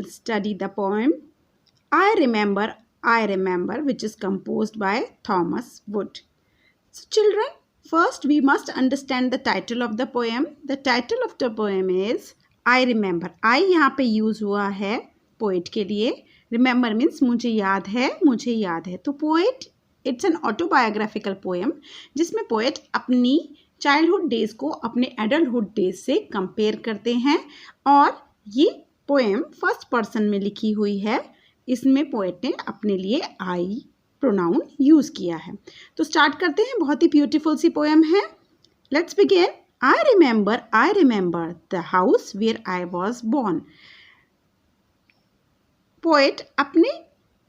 will study the poem I Remember, which is composed by Thomas Wood. So, children, first we must understand the title of the poem. The title of the poem is I Remember. I यहाँ पे use हुआ है poet के लिए. Remember means मुझे याद है. तो poet, it's an autobiographical poem जिसमें पोएट अपनी चाइल्डहुड डेज को अपने एडल्टहुड डेज से कंपेयर करते हैं. और ये पोएम फर्स्ट पर्सन में लिखी हुई है. इसमें पोएट ने अपने लिए आई प्रोनाउन यूज किया है. तो स्टार्ट करते हैं. बहुत ही ब्यूटीफुल सी पोएम है. Let's begin. I remember the house where I was born. Poet अपने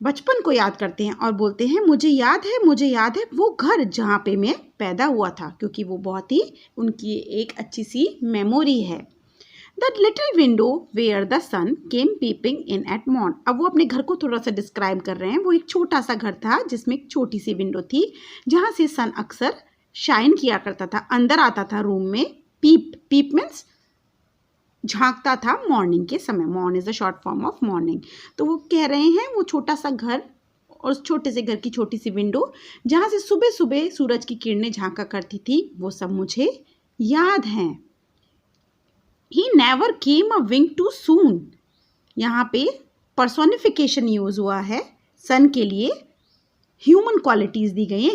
बचपन को याद करते हैं और बोलते हैं मुझे याद है वो घर जहाँ पे मैं पैदा हुआ था, क्योंकि वो बहुत ही उनकी एक अच्छी सी मेमोरी है. The little window where the sun came peeping in at morn. अब वो अपने घर को थोड़ा सा डिस्क्राइब कर रहे हैं. वो एक छोटा सा घर था जिसमें एक छोटी सी विंडो थी जहाँ से सन अक्सर शाइन किया करता था, अंदर आता था रूम में. पीप मीन्स झांकता था मॉर्निंग के समय. Morn is the short form of morning. तो वो कह रहे हैं वो छोटा सा घर और उस छोटे से घर की छोटी सी विंडो जहाँ से सुबह सुबह सूरज की किरणें झांका करती थी, वो सब मुझे याद हैं. He never came a wink too soon. यहाँ पे पर्सोनिफिकेशन यूज हुआ है सन के लिए. ह्यूमन क्वालिटीज दी गई हैं.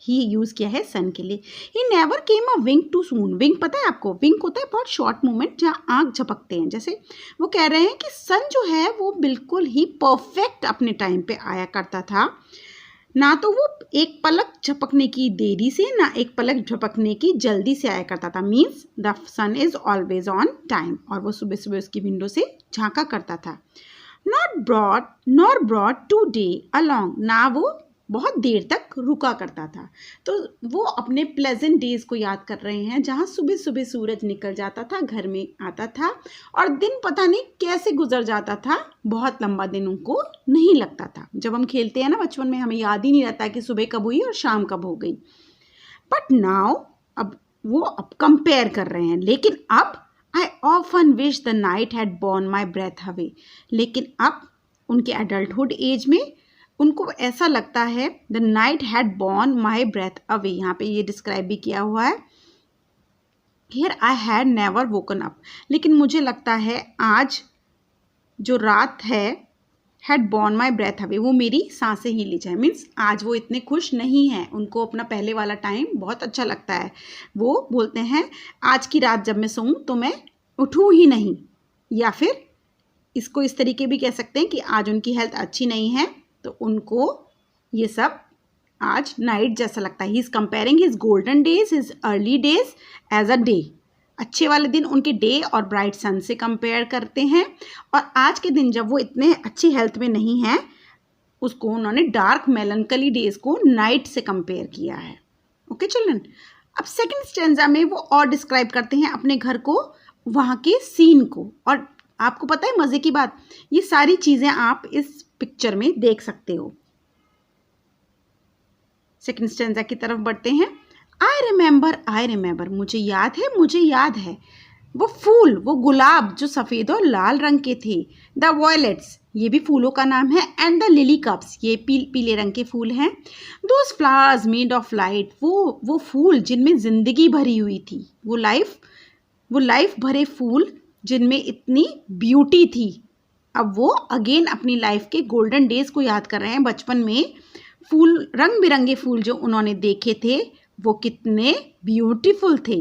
ही यूज किया है सन के लिए. He never came a wink too soon. विंक पता है आपको? विंक होता है बहुत शॉर्ट मोमेंट जहाँ आँख झपकते हैं. जैसे वो कह रहे हैं कि सन जो है वो बिल्कुल ही परफेक्ट अपने टाइम पे आया करता था. ना तो वो एक पलक झपकने की देरी से, ना एक पलक झपकने की जल्दी से आया करता था. Means the sun is always on time. और वो सुबह सुबह उसकी विंडो से झांका करता था. Nor brought too day along. ना वो बहुत देर तक रुका करता था. तो वो अपने प्लेजेंट डेज को याद कर रहे हैं जहाँ सुबह सुबह सूरज निकल जाता था, घर में आता था और दिन पता नहीं कैसे गुजर जाता था. बहुत लंबा दिन उनको नहीं लगता था. जब हम खेलते हैं ना बचपन में, हमें याद ही नहीं रहता कि सुबह कब हुई और शाम कब हो गई. बट नाउ अब वो कंपेयर कर रहे हैं. लेकिन अब I often wish the night had borne my breath away. लेकिन अब उनके एडल्टहुड एज में उनको ऐसा लगता है the night had borne my breath away. यहाँ पे ये डिस्क्राइब भी किया हुआ है. Here I had never woken up. लेकिन मुझे लगता है आज जो रात है had borne my breath away, वो मेरी सांसें ही ले जाए. मीन्स आज वो इतने खुश नहीं हैं. उनको अपना पहले वाला टाइम बहुत अच्छा लगता है. वो बोलते हैं आज की रात जब मैं सोऊं तो मैं उठूं ही नहीं. या फिर इसको इस तरीके भी कह सकते हैं कि आज उनकी हेल्थ अच्छी नहीं है तो उनको ये सब आज नाइट जैसा लगता है. He is comparing his golden days, his early days as a day. अच्छे वाले दिन उनके डे और ब्राइट सन से कंपेयर करते हैं. और आज के दिन जब वो इतने अच्छी हेल्थ में नहीं हैं, उसको उन्होंने डार्क मेलनकली डेज को नाइट से कंपेयर किया है. Okay children. अब सेकंड स्टेंजा में वो और डिस्क्राइब करते हैं अपने घर को, वहाँ के सीन को. और आपको पता है मज़े की बात, ये सारी चीज़ें आप इस पिक्चर में देख सकते हो. सेकंड स्टेंजा की तरफ बढ़ते हैं. I remember. मुझे याद है वो फूल, वो गुलाब जो सफ़ेद और लाल रंग के थे. द वॉयलेट्स, ये भी फूलों का नाम है. एंड द लिली कप्स, ये पीले रंग के फूल हैं. Those flowers made of light, वो फूल जिनमें ज़िंदगी भरी हुई थी. वो लाइफ भरे फूल जिनमें इतनी ब्यूटी थी. अब वो अगेन अपनी लाइफ के गोल्डन डेज को याद कर रहे हैं. बचपन में फूल, रंग बिरंगे फूल जो उन्होंने देखे थे वो कितने ब्यूटीफुल थे.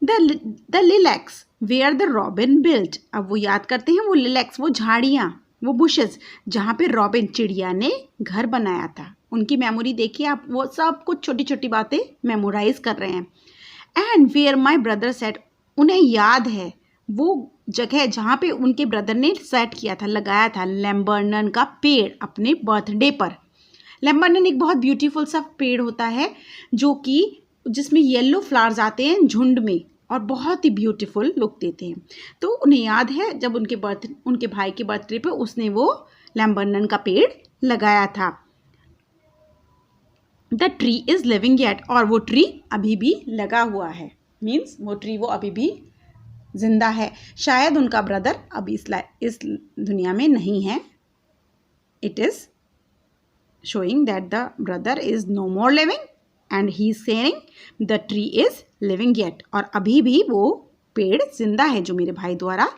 The lilacs where the robin built. अब वो याद करते हैं वो लिलैक्स, वो झाड़ियाँ, वो बुशेस जहाँ पे रॉबिन चिड़िया ने घर बनाया था. उनकी मेमोरी देखिए आप. वो सब कुछ छोटी छोटी बातें मेमोराइज कर रहे हैं. And where my brother set. उन्हें याद है वो जगह जहाँ पे उनके ब्रदर ने सेट किया था, लगाया था लैम्बर्नन का पेड़ अपने बर्थडे पर. लैम्बर्नन एक बहुत ब्यूटीफुल सा पेड़ होता है जो कि जिसमें येलो फ्लावर्स आते हैं झुंड में और बहुत ही ब्यूटीफुल लुक देते हैं. तो उन्हें याद है जब उनके भाई के बर्थडे पे उसने वो लैम्बर्नन का पेड़ लगाया था. The tree is living yet. और वो ट्री अभी भी लगा हुआ है. मीन्स वो ट्री वो अभी भी जिंदा है। शायद उनका ब्रदर अब इस दुनिया में नहीं है। It is showing that the brother is no more living and he is saying the tree is living yet, और अभी भी वो पेड़ जिंदा है जो मेरे भाई द्वारा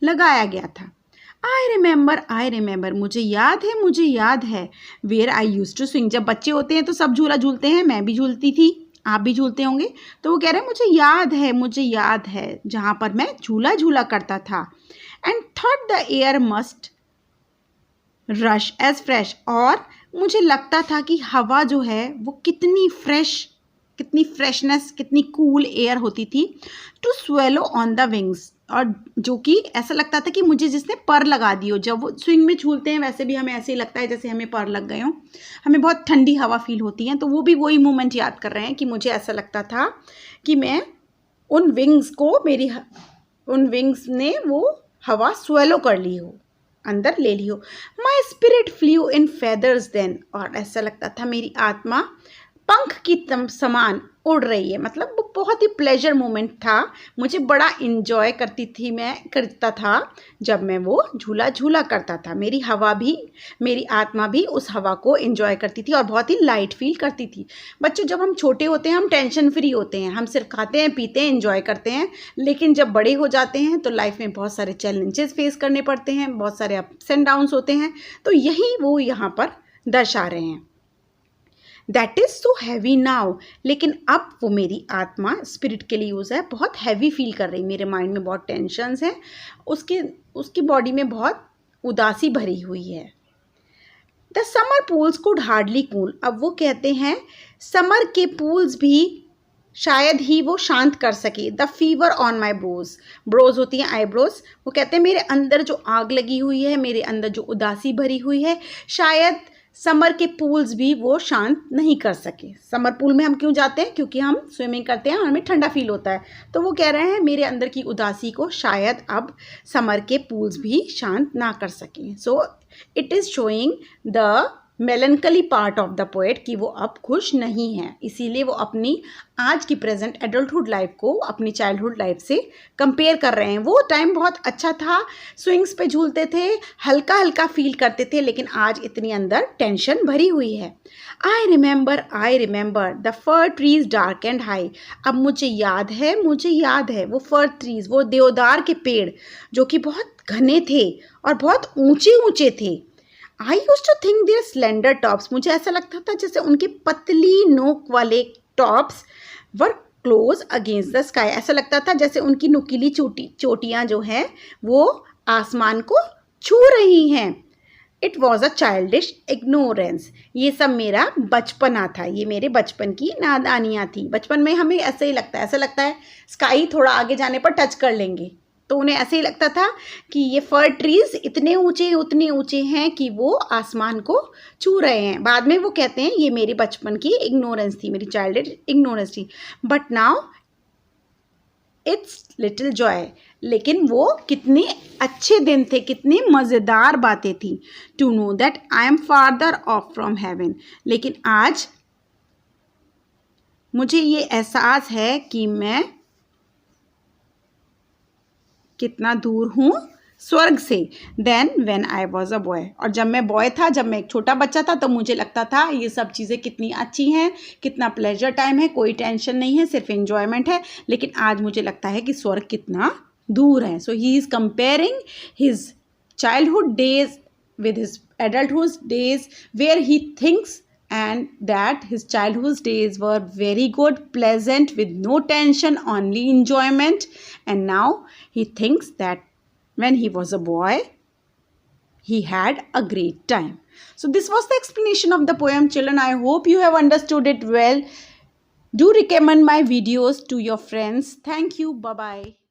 लगाया गया था। I remember, मुझे याद है where I used to swing। जब बच्चे होते हैं तो सब झूला झूलते हैं, मैं भी झूलती थी, आप भी झूलते होंगे। तो वो कह रहे हैं मुझे याद है जहाँ पर मैं झूला झूला करता था। and thought the air must rush as fresh, और मुझे लगता था कि हवा जो है वो कितनी फ्रेशनेस, कितनी कूल एयर होती थी। To swallow on the wings, और जो कि ऐसा लगता था कि मुझे जिसने पर लगा दी हो। जब वो स्विंग में झूलते हैं वैसे भी हमें ऐसे ही लगता है जैसे हमें पर लग गए हों, हमें बहुत ठंडी हवा फील होती है। तो वो भी वही मोमेंट याद कर रहे हैं कि मुझे ऐसा लगता था कि मैं उन विंग्स ने वो हवा स्वेलो कर ली हो, अंदर ले ली हो। My spirit flew in feathers then, और ऐसा लगता था मेरी आत्मा पंख की समान उड़ रही है। मतलब वो बहुत ही प्लेजर मोमेंट था, मुझे बड़ा इंजॉय करता था जब मैं वो झूला झूला करता था। मेरी आत्मा भी उस हवा को इंजॉय करती थी और बहुत ही लाइट फील करती थी। बच्चों, जब हम छोटे होते हैं हम टेंशन फ्री होते हैं, हम सिर्फ खाते हैं, पीते हैं, इंजॉय करते हैं। लेकिन जब बड़े हो जाते हैं तो लाइफ में बहुत सारे चैलेंजेस फेस करने पड़ते हैं, बहुत सारे अप्स एंड डाउन्स होते हैं। तो यही वो यहाँ पर दर्शा रहे हैं। That is so heavy now, लेकिन अब वो मेरी आत्मा, स्पिरिट के लिए यूज़ है, बहुत हैवी फील कर रही। मेरे माइंड में बहुत टेंशन्स हैं, उसकी बॉडी में बहुत उदासी भरी हुई है। The summer pools could hardly cool, अब वो कहते हैं समर के पूल्स भी शायद ही वो शांत कर सके। The fever on my brows होती हैं आईब्रोज, वो कहते हैं मेरे अंदर जो आग लगी हुई है, मेरे अंदर जो उदासी भरी हुई है, शायद समर के पूल्स भी वो शांत नहीं कर सके। समर पूल में हम क्यों जाते हैं? क्योंकि हम स्विमिंग करते हैं और हमें ठंडा फील होता है। तो वो कह रहे हैं मेरे अंदर की उदासी को शायद अब समर के पूल्स भी शांत ना कर सकें। So it is showing the मेलनकली part of the poet कि वो अब खुश नहीं है, इसीलिए वो अपनी आज की प्रेजेंट एडल्टहुड लाइफ को अपनी चाइल्डहुड लाइफ से कंपेयर कर रहे हैं। वो टाइम बहुत अच्छा था, स्विंग्स पे झूलते थे, हल्का हल्का फील करते थे, लेकिन आज इतनी अंदर टेंशन भरी हुई है। I remember the fir trees dark and high, अब मुझे याद है वो फर ट्रीज, वो देवदार के पेड़ जो कि बहुत घने थे और बहुत ऊंचे ऊंचे थे। I used to think their slender tops, मुझे ऐसा लगता था जैसे उनके पतली नोक वाले tops were close against the sky, ऐसा लगता था जैसे उनकी नुकीली चोटियाँ जो हैं वो आसमान को छू रही हैं। It was a childish ignorance, ये सब मेरा बचपना था, ये मेरे बचपन की नादानियाँ थी। बचपन में हमें ऐसे ही लगता है, ऐसा लगता है स्काई थोड़ा आगे जाने पर टच कर लेंगे, तो उन्हें ऐसे ही लगता था कि ये फर ट्रीज उतने ऊंचे हैं कि वो आसमान को छू रहे हैं। बाद में वो कहते हैं ये मेरी बचपन की इग्नोरेंस थी, मेरी चाइल्ड इग्नोरेंस थी। But now it's little Joy, लेकिन वो कितने अच्छे दिन थे, कितनी मज़ेदार बातें थी। To know that I am farther off from heaven, लेकिन आज मुझे ये एहसास है कि मैं कितना दूर हूँ स्वर्ग से। Then when I was a boy, और जब मैं बॉय था, जब मैं एक छोटा बच्चा था, तो मुझे लगता था ये सब चीज़ें कितनी अच्छी हैं, कितना प्लेजर टाइम है, कोई टेंशन नहीं है, सिर्फ एन्जॉयमेंट है। लेकिन आज मुझे लगता है कि स्वर्ग कितना दूर है। So he is comparing his childhood days with his adulthood days, where he thinks and that his childhood days were very good, pleasant, with no tension, only enjoyment. And now he thinks that when he was a boy, he had a great time. So this was the explanation of the poem, children. I hope you have understood it well. Do recommend my videos to your friends. Thank you. Bye bye.